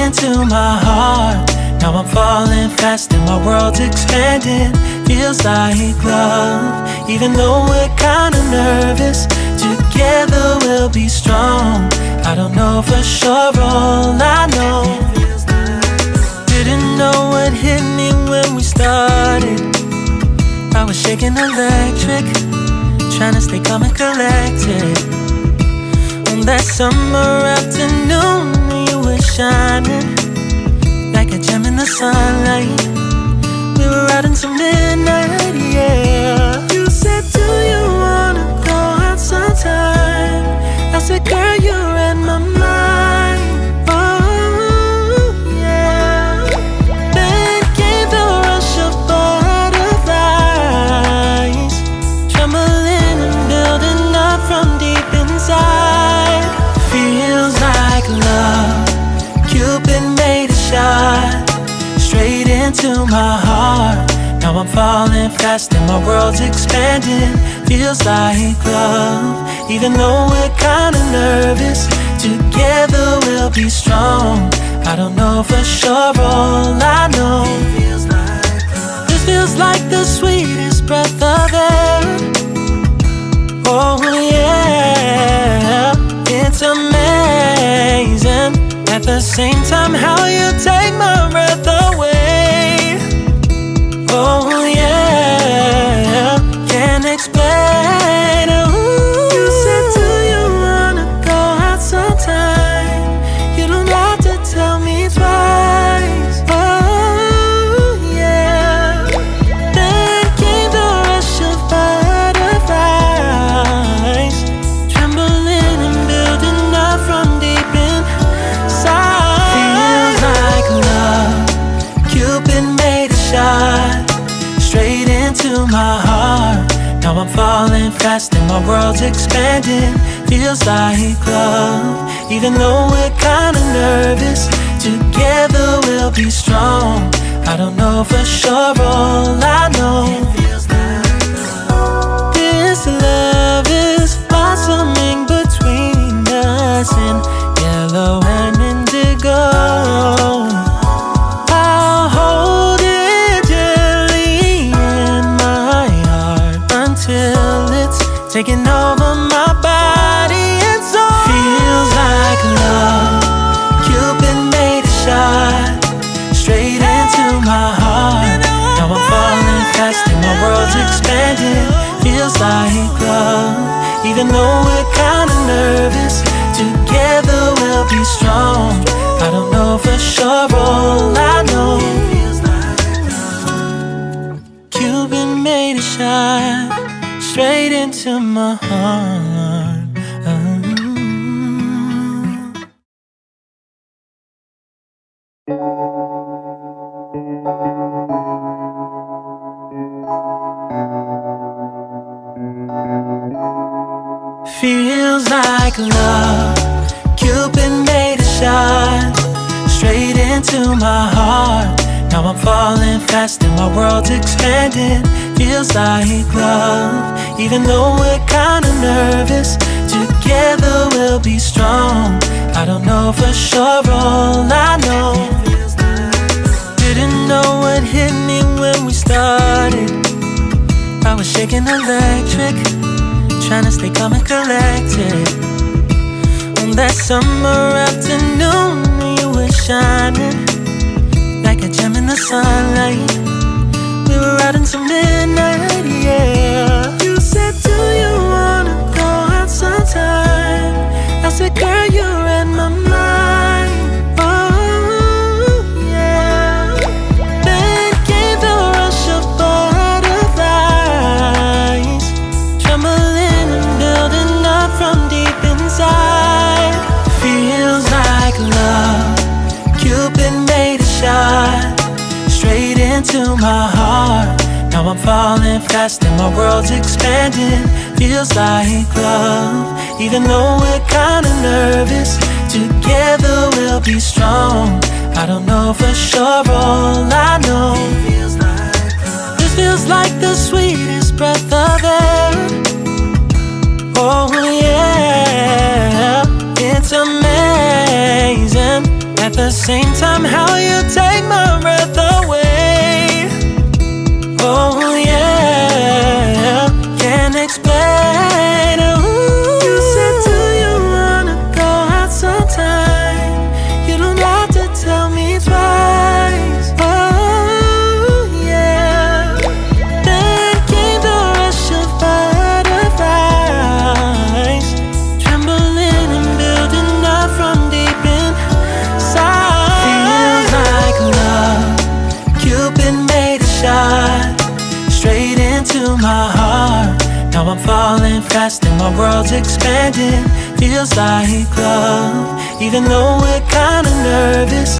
into my heart. Now I'm falling fast and my world's expanding. Feels like love, even though we're kinda nervous. Together we'll be strong. I don't know for sure, all I know. Didn't know what hit me when we started. I was shaking electric, trying to stay calm and collected. On that summer afternoon, you were shining like a gem in the sunlight. We were out until midnight, yeah. You said, do you wanna go out sometime? I said, girl, you read my mind. Oh, yeah. Then came the rush of butterflies, trembling and building up from deep inside. Feels like love. Cupid made a shot straight into my heart. Now I'm falling fast and my world's expanding. Feels like love, even though we're kinda nervous. Together we'll be strong. I don't know for sure, all I know. This feels like the sweetest breath of air. Oh yeah, it's amazing. At the same time, how you take my breath away. Oh yeah, can't explain. Ooh. You said, do you wanna go out sometime? You don't have to tell me twice. Oh yeah. Then came the rush of butterflies, trembling and building up from deep inside. Feels like love. Cupid made a shot straight into my heart. Now I'm falling fast and my world's expanding. Feels like love, even though we're kinda nervous. Together we'll be strong. I don't know for sure, all I know. This love is blossoming between us in yellow and indigo. I'll hold it gently in my heart until it's taking over my body and soul. Feels like love. Cupid made a shot straight into my heart. Now I'm falling fast and my world's expanding. Feels like love, even though we're kinda nervous. Together we'll be strong. I don't know for sure, all I know. Cupid made a shot straight into my heart. Feels like love. Cupid made a shot straight into my heart. Now I'm falling fast and my world's expanding. Feels like love, even though we're kinda nervous. Together we'll be strong. I don't know for sure, all I know. Didn't know what hit me when we started. I was shaking electric, trying to stay calm and collected. On that summer afternoon, you were shining like a gem in the sunlight. We were out until midnight, yeah. You said, do you wanna go out sometime? I said, girl, you read my mind. Oh yeah. Then came the rush of butterflies, trembling and building up from deep inside. Feels like love. Cupid made a shot straight into my heart. Now I'm falling fast and my world's expanding. Feels like love, even though we're kinda nervous. Together we'll be strong. I don't know for sure, all I know. This feels like the sweetest breath of air. Oh yeah, it's amazing. at the same time, how you take my breath away. Oh yeah, can't explain. Ooh. You said, do you wanna go out sometime? You don't have to tell me twice. Oh yeah. Then came the rush of butterflies, trembling and building up from deep inside. Feels like love. Cupid made a shot straight into my heart. Now I'm falling fast and my world's expanding. Feels like love, even though we're kinda nervous.